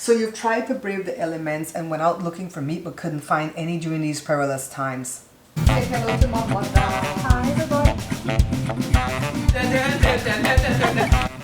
So you've tried to brave the elements and went out looking for meat but couldn't find any during these perilous times. Say hello to Mom. Hi, everybody.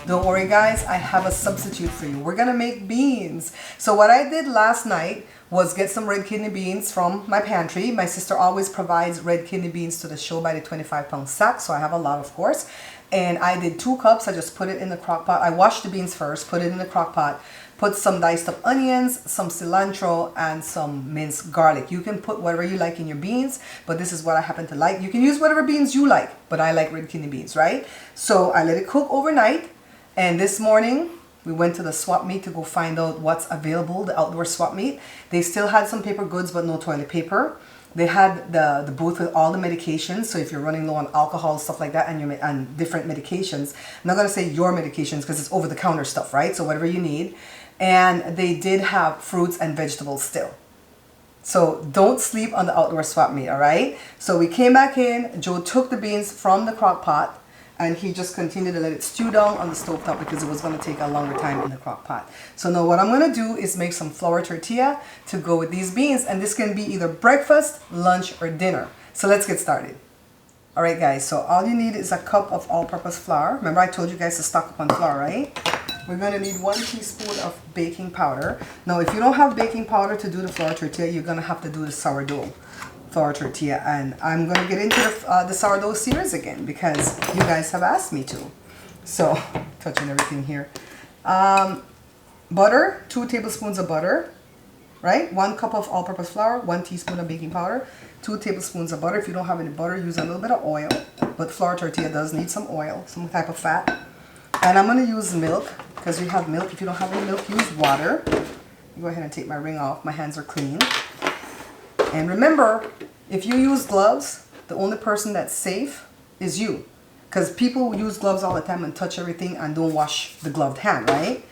Don't worry guys, I have a substitute for you. We're gonna make beans. So what I did last night was get some red kidney beans from my pantry. My sister always provides red kidney beans to the show by the 25-pound sack, so I have a lot, of course. And I did 2 cups. I just put it in the crock pot. I washed the beans first, put it in the crock pot, put some diced up onions, some cilantro, and some minced garlic. You can put whatever you like in your beans, but this is what I happen to like. You can use whatever beans you like, but I like red kidney beans, right? So I let it cook overnight, and this morning we went to the swap meet to go find out what's available, the outdoor swap meet. They still had some paper goods, but no toilet paper. They had the booth with all the medications, so if you're running low on alcohol, stuff like that, and different medications. I'm not going to say your medications because it's over-the-counter stuff, right? So whatever you need. And they did have fruits and vegetables still. So don't sleep on the outdoor swap meet, all right? So we came back in. Joe took the beans from the crock pot, and he just continued to let it stew down on the stove top because it was going to take a longer time in the crock pot. So now what I'm going to do is make some flour tortilla to go with these beans, and this can be either breakfast, lunch, or dinner. So let's get started. All right, guys, so all you need is a cup of all-purpose flour. Remember I told you guys to stock up on flour, right? We're going to need 1 teaspoon of baking powder. Now, if you don't have baking powder to do the flour tortilla, you're going to have to do the sourdough flour tortilla. And I'm going to get into the sourdough series again because you guys have asked me to. So, touching everything here. Butter, 2 tablespoons of butter, right? 1 cup of all-purpose flour, 1 teaspoon of baking powder, 2 tablespoons of butter. If you don't have any butter, use a little bit of oil. But flour tortilla does need some oil, some type of fat. And I'm going to use milk because we have milk. If you don't have any milk, use water. Go ahead and take my ring off. My hands are clean. And remember, if you use gloves, the only person that's safe is you. Because people use gloves all the time and touch everything and don't wash the gloved hand, right?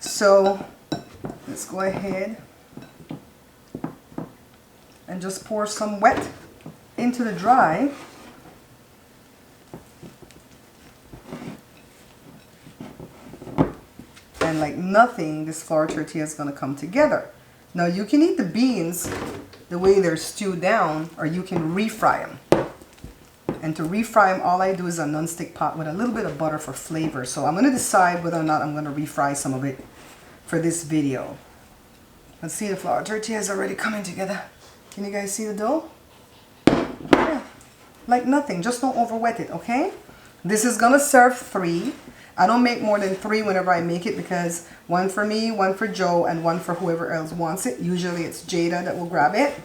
So let's go ahead and just pour some wet into the dry. And like nothing, this flour tortilla is going to come together. Now you can eat the beans the way they're stewed down, or you can refry them. And to refry them, all I do is a non-stick pot with a little bit of butter for flavor. So I'm going to decide whether or not I'm going to refry some of it for this video. Let's see, the flour tortilla is already coming together. Can you guys see the dough? Yeah. Like nothing, just don't over wet it, okay? This is going to serve 3. I don't make more than 3 whenever I make it because 1 for me, 1 for Joe, and 1 for whoever else wants it. Usually it's Jada that will grab it.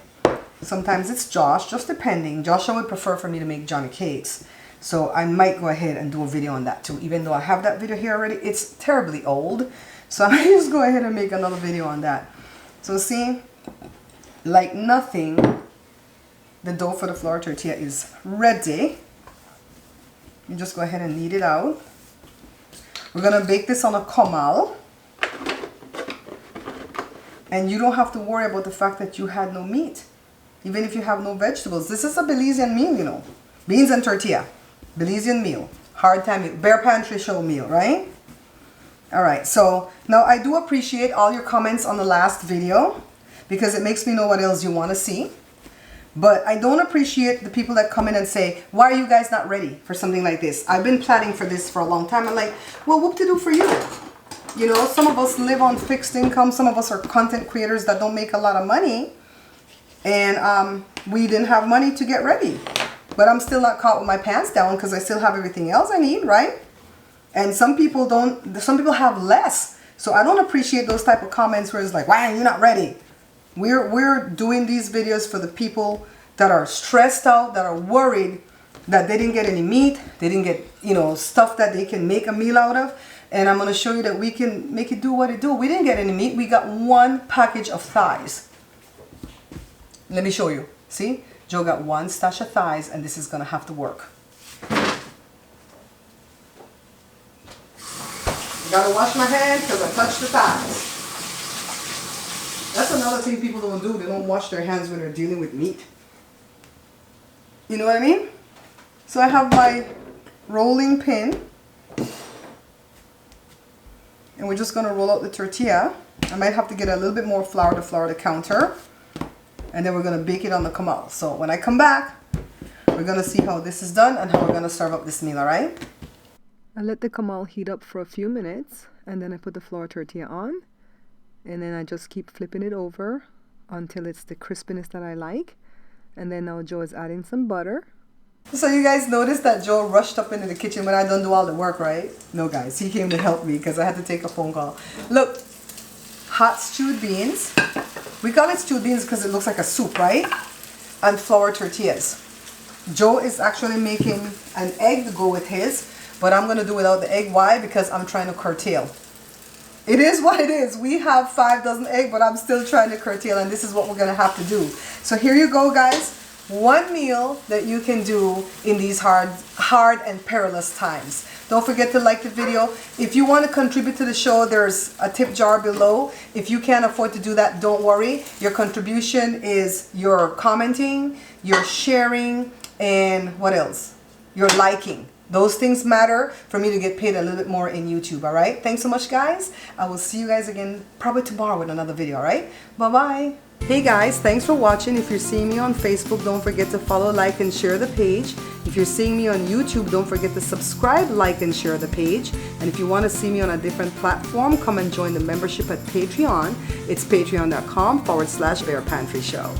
Sometimes it's Josh, just depending. Joshua would prefer for me to make Johnny cakes. So I might go ahead and do a video on that too. Even though I have that video here already, it's terribly old. So I might just go ahead and make another video on that. So see, like nothing, the dough for the flour tortilla is ready. You just go ahead and knead it out. We're going to bake this on a comal. And you don't have to worry about the fact that you had no meat. Even if you have no vegetables. This is a Belizean meal, you know. Beans and tortilla. Belizean meal. Hard time meal. Bear Pantry show meal, right? Alright, so now I do appreciate all your comments on the last video because it makes me know what else you want to see. But I don't appreciate the people that come in and say, why are you guys not ready for something like this? I've been planning for this for a long time. I'm like, well, whoop-de-doo for you. You know, some of us live on fixed income. Some of us are content creators that don't make a lot of money. And we didn't have money to get ready. But I'm still not caught with my pants down because I still have everything else I need, right? And some people don't, some people have less. So I don't appreciate those type of comments where it's like, why are you not ready? We're doing these videos for the people that are stressed out, that are worried that they didn't get any meat, they didn't get, you know, stuff that they can make a meal out of. And I'm going to show you that we can make it do what it do. We didn't get any meat. We got 1 package of thighs. Let me show you. See? Joe got 1 stash of thighs, and this is going to have to work. Gotta wash my hands because I touched the thighs. That's another thing people don't do. They don't wash their hands when they're dealing with meat. You know what I mean? So I have my rolling pin. And we're just going to roll out the tortilla. I might have to get a little bit more flour to flour the counter. And then we're going to bake it on the comal. So when I come back, we're going to see how this is done and how we're going to serve up this meal, all right? I let the comal heat up for a few minutes, and then I put the flour tortilla on. And then I just keep flipping it over until it's the crispiness that I like. And then now Joe is adding some butter. So you guys noticed that Joe rushed up into the kitchen when I done do all the work, right? No guys, he came to help me because I had to take a phone call. Look, hot stewed beans. We call it stewed beans because it looks like a soup, right? And flour tortillas. Joe is actually making an egg to go with his, but I'm going to do without the egg. Why? Because I'm trying to curtail. It is what it is. We have 5 dozen eggs, but I'm still trying to curtail, and this is what we're going to have to do. So here you go, guys. One meal that you can do in these hard and perilous times. Don't forget to like the video. If you want to contribute to the show, there's a tip jar below. If you can't afford to do that, don't worry. Your contribution is your commenting, your sharing, and what else? Your liking. Those things matter for me to get paid a little bit more in YouTube, all right? Thanks so much, guys. I will see you guys again probably tomorrow with another video, all right? Bye-bye. Hey guys, thanks for watching. If you're seeing me on Facebook, don't forget to follow, like, and share the page. If you're seeing me on YouTube, don't forget to subscribe, like, and share the page. And if you want to see me on a different platform, come and join the membership at Patreon. It's patreon.com/Bear Pantry Show.